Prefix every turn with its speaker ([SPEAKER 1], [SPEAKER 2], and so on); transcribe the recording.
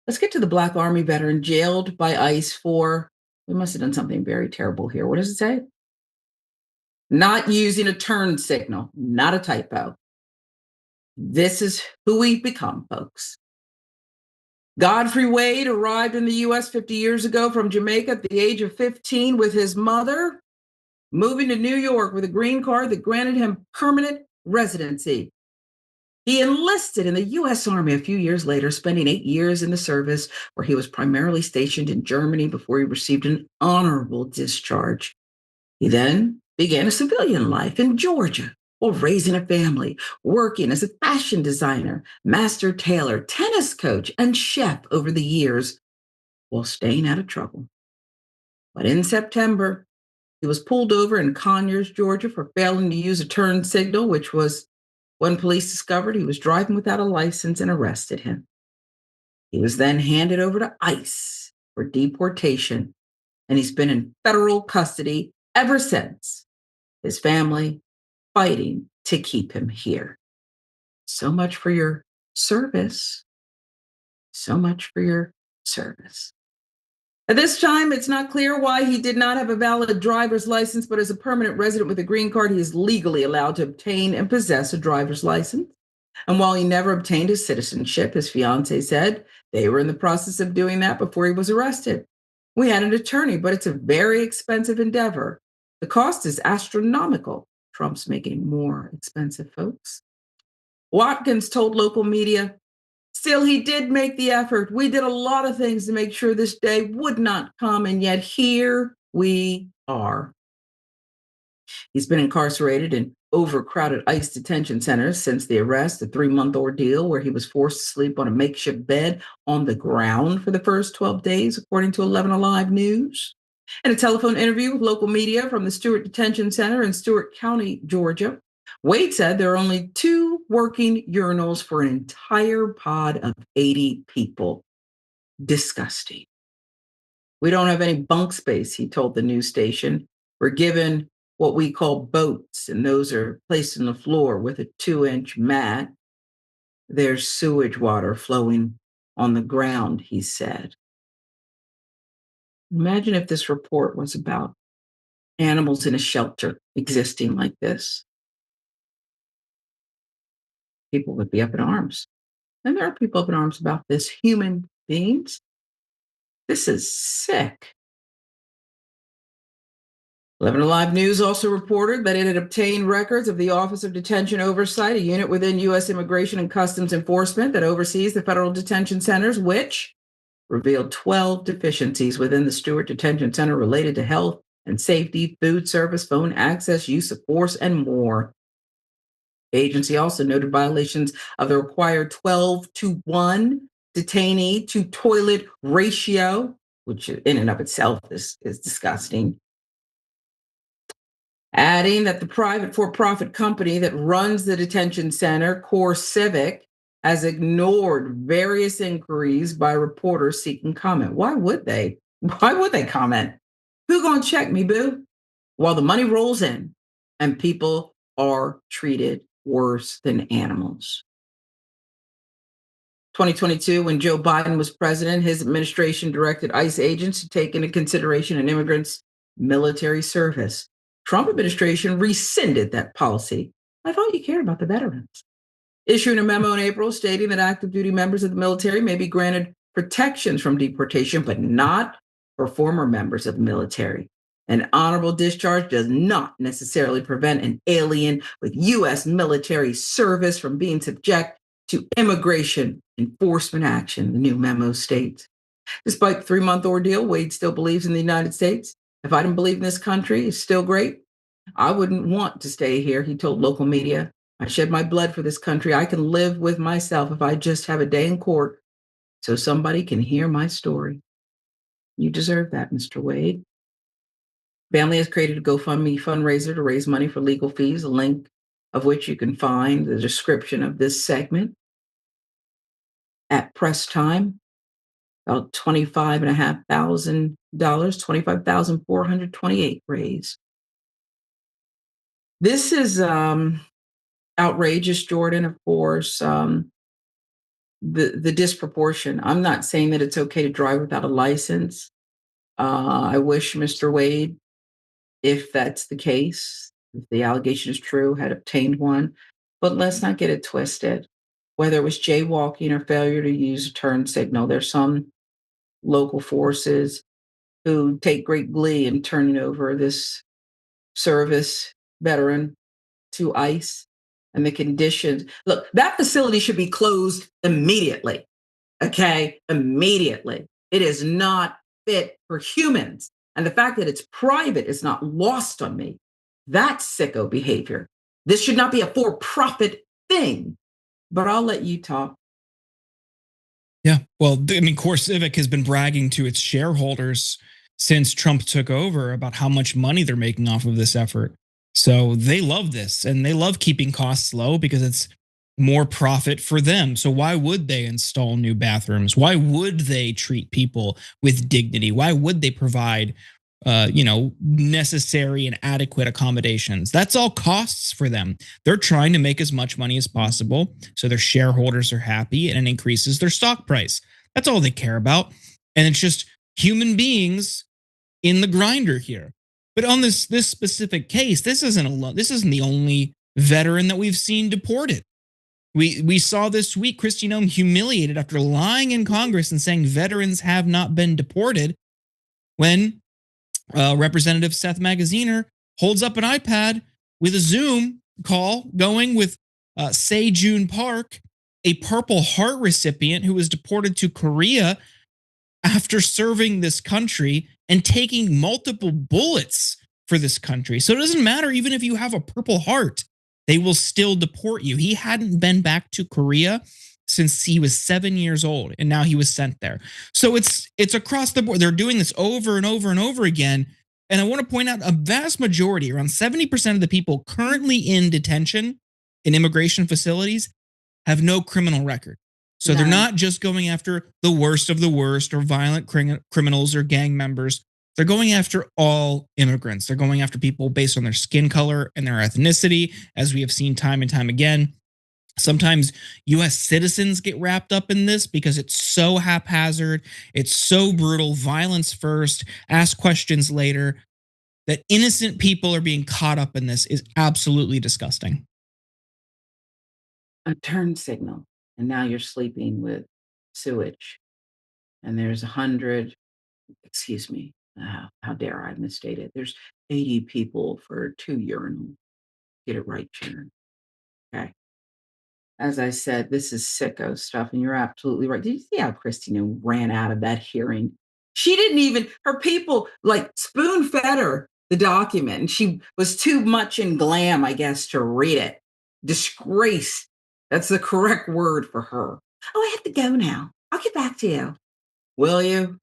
[SPEAKER 1] Let's get to the Black Army veteran jailed by ICE for, we must have done something very terrible here. What does it say? Not using a turn signal, not a typo. This is who we've become, folks. Godfrey Wade arrived in the U.S. 50 years ago from Jamaica at the age of 15 with his mother, moving to New York with a green card that granted him permanent residency. He enlisted in the U.S. Army a few years later, spending 8 years in the service, where he was primarily stationed in Germany before he received an honorable discharge. He then began a civilian life in Georgia while raising a family, working as a fashion designer, master tailor, tennis coach, and chef over the years while staying out of trouble. But in September, he was pulled over in Conyers, Georgia for failing to use a turn signal, which was when police discovered he was driving without a license and arrested him. He was then handed over to ICE for deportation, and he's been in federal custody ever since. His family fighting to keep him here. So much for your service. So much for your service. At this time, it's not clear why he did not have a valid driver's license, but as a permanent resident with a green card, he is legally allowed to obtain and possess a driver's license. And while he never obtained his citizenship, his fiancée said they were in the process of doing that before he was arrested. We had an attorney, but it's a very expensive endeavor. The cost is astronomical. Trump's making it more expensive, folks. Watkins told local media, still, he did make the effort. We did a lot of things to make sure this day would not come, and yet here we are. He's been incarcerated in overcrowded ICE detention centers since the arrest, a 3-month ordeal where he was forced to sleep on a makeshift bed on the ground for the first 12 days, according to 11 Alive News. In a telephone interview with local media from the Stewart Detention Center in Stewart County, Georgia, Wade said there are only 2 working urinals for an entire pod of 80 people. Disgusting. We don't have any bunk space, he told the news station. We're given what we call boats, and those are placed on the floor with a 2-inch mat. There's sewage water flowing on the ground, he said. Imagine if this report was about animals in a shelter existing like this. People would be up in arms. And there are people up in arms about this, human beings. This is sick. 11 Alive News also reported that it had obtained records of the Office of Detention Oversight, a unit within U.S. Immigration and Customs Enforcement that oversees the federal detention centers, which revealed 12 deficiencies within the Stewart Detention Center related to health and safety, food service, phone access, use of force, and more. The agency also noted violations of the required 12-to-1 detainee to toilet ratio, which in and of itself is disgusting. Adding that the private for-profit company that runs the detention center, Core Civic, has ignored various inquiries by reporters seeking comment. Why would they? Why would they comment? Who gonna check me, boo? While the money rolls in and people are treated worse than animals. 2022, when Joe Biden was president, his administration directed ICE agents to take into consideration an immigrant's military service. Trump administration rescinded that policy. I thought you cared about the veterans. Issuing a memo in April stating that active duty members of the military may be granted protections from deportation, but not for former members of the military. An honorable discharge does not necessarily prevent an alien with U.S. military service from being subject to immigration enforcement action, the new memo states. Despite the 3-month ordeal, Wade still believes in the United States. If I didn't believe in this country, it's still great. I wouldn't want to stay here, he told local media. I shed my blood for this country. I can live with myself if I just have a day in court so somebody can hear my story. You deserve that, Mr. Wade. Family has created a GoFundMe fundraiser to raise money for legal fees, a link of which you can find the description of this segment. At press time, about $25,500, $25,428 raised. This is outrageous, Jordan, of course. the disproportion. I'm not saying that it's okay to drive without a license. I wish Mr. Wade, if that's the case, if the allegation is true, had obtained one. But let's not get it twisted. Whether it was jaywalking or failure to use a turn signal, there's some local forces who take great glee in turning over this service veteran to ICE and the conditions. Look, that facility should be closed immediately. Okay, immediately. It is not fit for humans. And the fact that it's private is not lost on me. That's sicko behavior. This should not be a for profit thing. But I'll let you talk.
[SPEAKER 2] Yeah. Well, I mean, Core Civic has been bragging to its shareholders since Trump took over about how much money they're making off of this effort. So they love this and they love keeping costs low because it's more profit for them. So why would they install new bathrooms? Why would they treat people with dignity? Why would they provide necessary and adequate accommodations? That's all costs for them. They're trying to make as much money as possible so their shareholders are happy and it increases their stock price. That's all they care about. And it's just human beings in the grinder here. But on this specific case, this isn't the only veteran that we've seen deported. We saw this week Kristi Noem humiliated after lying in Congress and saying veterans have not been deported when Representative Seth Magaziner holds up an iPad with a Zoom call going with Say June Park, a Purple Heart recipient who was deported to Korea after serving this country and taking multiple bullets for this country. So it doesn't matter even if you have a Purple Heart, they will still deport you. He hadn't been back to Korea since he was 7 years old, and now he was sent there. So it's across the board. They're doing this over and over and over again. And I want to point out a vast majority, around 70% of the people currently in detention in immigration facilities have no criminal record. So they're not just going after the worst of the worst or violent criminals or gang members. They're going after all immigrants. They're going after people based on their skin color and their ethnicity, as we have seen time and time again. Sometimes US citizens get wrapped up in this because it's so haphazard, it's so brutal, violence first, ask questions later. That innocent people are being caught up in this is absolutely disgusting.
[SPEAKER 1] A turn signal, and now you're sleeping with sewage. And there's 100, excuse me, how dare I misstate it? There's 80 people for 2 urinals. Get it right, Sharon. Okay. As I said, this is sicko stuff, and you're absolutely right. Did you see how Christina ran out of that hearing? She didn't even, her people like spoon fed her the document, and she was too much in glam, I guess, to read it. Disgrace. That's the correct word for her. Oh, I have to go now. I'll get back to you. Will you?